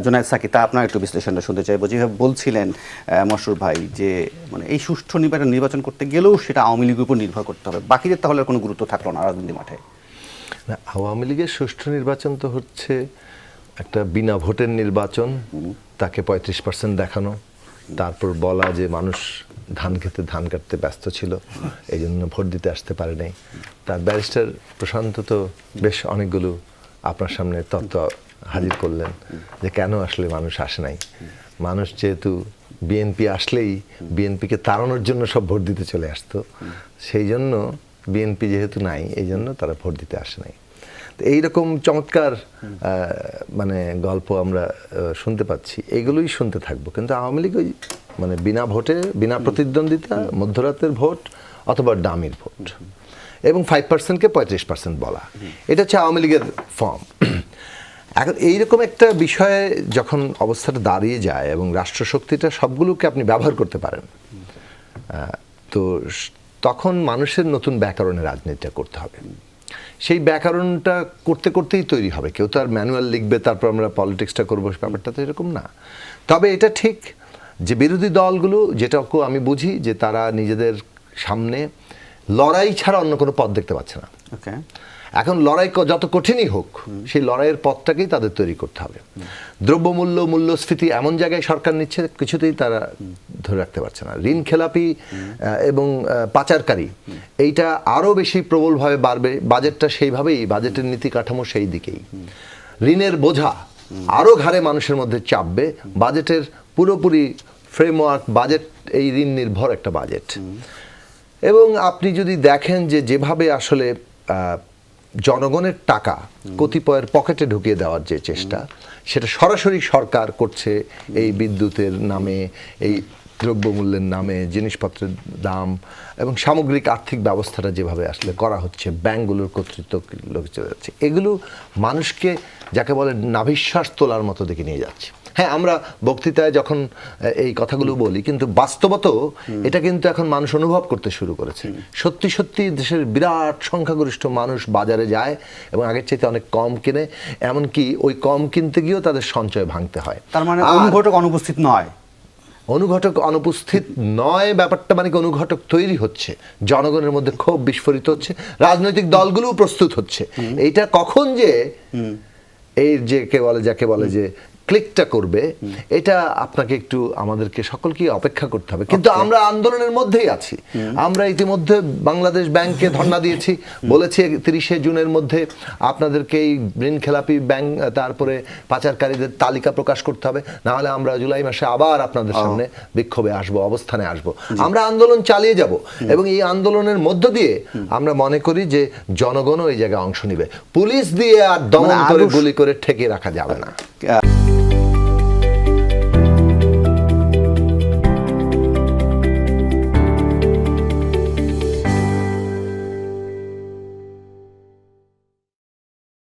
Junaid Psaki, তা আপনার একটু বিশ্লেষণটা শুনতে চাইবো। যেভাবে বলছিলেন মশরুর ভাই যে মানে এই সুষ্ঠু নির্বাচন করতে গেলেও সেটা আওয়ামী লীগের উপর নির্ভর করতে হবে, বাকিদের তাহলে কোনো গুরুত্ব থাকলো না রাজনীতি মাঠে। না, আওয়ামী লীগের সুষ্ঠু নির্বাচন তো হচ্ছে একটা বিনা ভোটের নির্বাচন, তাকে 35% দেখানো, তারপর বলা যে মানুষ ধান খেতে ধান কাটতে ব্যস্ত ছিল, এই জন্য ভোট দিতে আসতে পারে নাই। তার ব্যারিস্টার প্রশান্ত তো বেশ অনেকগুলো আপনার সামনে তত্ত্ব হাজির করলেন যে কেন আসলে মানুষ আসে নাই। মানুষ যেহেতু বিএনপি আসলেই বিএনপিকে তাড়ানোর জন্য সব ভোট দিতে চলে আসতো, সেই জন্য বিএনপি যেহেতু নাই এই জন্য তারা ভোট দিতে আসে নাই। তো এইরকম চমৎকার মানে গল্প আমরা শুনতে পাচ্ছি, এগুলোই শুনতে থাকবো। কিন্তু আওয়ামী লীগ ওই মানে বিনা ভোটে, বিনা প্রতিদ্বন্দ্বিতা, মধ্যরাতের ভোট অথবা ডামির ভোট, এবং 5%কে 35% বলা, এটা হচ্ছে আওয়ামী লীগের ফর্ম। এখন এইরকম একটা বিষয়ে যখন অবস্থাটা দাঁড়িয়ে যায় এবং রাষ্ট্রশক্তিটা সবগুলোকে আপনি ব্যবহার করতে পারেন, তো তখন মানুষের নতুন ব্যাকরণে রাজনীতিটা করতে হবে। সেই ব্যাকরণটা করতে করতেই তৈরি হবে। কেউ তো আর ম্যানুয়াল লিখবে তারপর আমরা পলিটিক্সটা করবো, ব্যাপারটা তো এরকম না। তবে এটা ঠিক যে বিরোধী দলগুলো, যেটাকে আমি বুঝি যে তারা নিজেদের সামনে লড়াই ছাড়া অন্য কোনো পথ দেখতে পাচ্ছে না। এখন লড়াই যত কঠিনই হোক, সেই লড়াইয়ের পথটাকেই তাদের তৈরি করতে হবে। দ্রব্যমূল্য, মূল্যস্ফীতি এমন জায়গায় সরকার নিচ্ছে, কিছুতেই তারা ধরে রাখতে পারছে না। ঋণ খেলাপি এবং পাচারকারী এইটা আরও বেশি প্রবলভাবে বাড়বে। বাজেটটা সেইভাবেই, বাজেটের নীতি কাঠামো সেই দিকেই। ঋণের বোঝা আরও ঘাড়ে মানুষের মধ্যে চাপবে। বাজেটের পুরোপুরি ফ্রেমওয়ার্ক, বাজেট এই ঋণ নির্ভর একটা বাজেট। এবং আপনি যদি দেখেন যে যেভাবে আসলে জনগণের টাকা কতিপয়ের পকেটে ঢুকিয়ে দেওয়ার যে চেষ্টা, সেটা সরাসরি সরকার করছে এই বিদ্যুতের নামে, এই দ্রব্যমূল্যের নামে, জিনিসপত্রের দাম এবং সামগ্রিক আর্থিক ব্যবস্থাটা যেভাবে আসলে করা হচ্ছে, ব্যাংকগুলোর কর্তৃত্ব চলে যাচ্ছে, এগুলো মানুষকে যাকে বলে নাভিশ্বাস তোলার মতো দিকে নিয়ে যাচ্ছে। হ্যাঁ, আমরা বক্তৃতায় যখন এই কথাগুলো বলি, কিন্তু বাস্তবত এটা কিন্তু এখন মানুষ অনুভব করতে শুরু করেছে। সত্যি সত্যি দেশের বিরাট সংখ্যাগরিষ্ঠ মানুষ বাজারে যায় এবং আগের চাইতে অনেক কম কিনে, এমনকি ওই কম কিনতে গিয়েও তাদের সঞ্চয় ভাঙতে হয়। তার মানে অনুঘটক অনুপস্থিত নয়। অনুঘটক অনুপস্থিত নয়, ব্যাপারটা মানে অনুঘটক তৈরি হচ্ছে, জনগণের মধ্যে ক্ষোভ বিস্ফোরিত হচ্ছে, রাজনৈতিক দলগুলোও প্রস্তুত হচ্ছে। এইটা কখন যে এই যে যাকে বলে যে ক্লিকটা করবে, এটা আপনাকে একটু আমাদেরকে সকলকে অপেক্ষা করতে হবে। কিন্তু আমরা আন্দোলনের মধ্যেই আছি। আমরা ইতিমধ্যে বাংলাদেশ ব্যাংকে ধর্ণা দিয়েছি, বলেছি 30শে জুনের মধ্যে আপনাদেরকে এই ঋণ খেলাপি ব্যাংক, তারপরে পাচারকারীদের তালিকা প্রকাশ করতে হবে, না হলে আমরা জুলাই মাসে আবার আপনাদের সামনে বিক্ষোভে আসবো, অবস্থানে আসবো। আমরা আন্দোলন চালিয়ে যাব এবং এই আন্দোলনের মধ্য দিয়ে আমরা মনে করি যে জনগণও এই জায়গায় অংশ নিবে। পুলিশ দিয়ে আর দমন করে, গুলি করে ঠেকিয়ে রাখা যাবে না।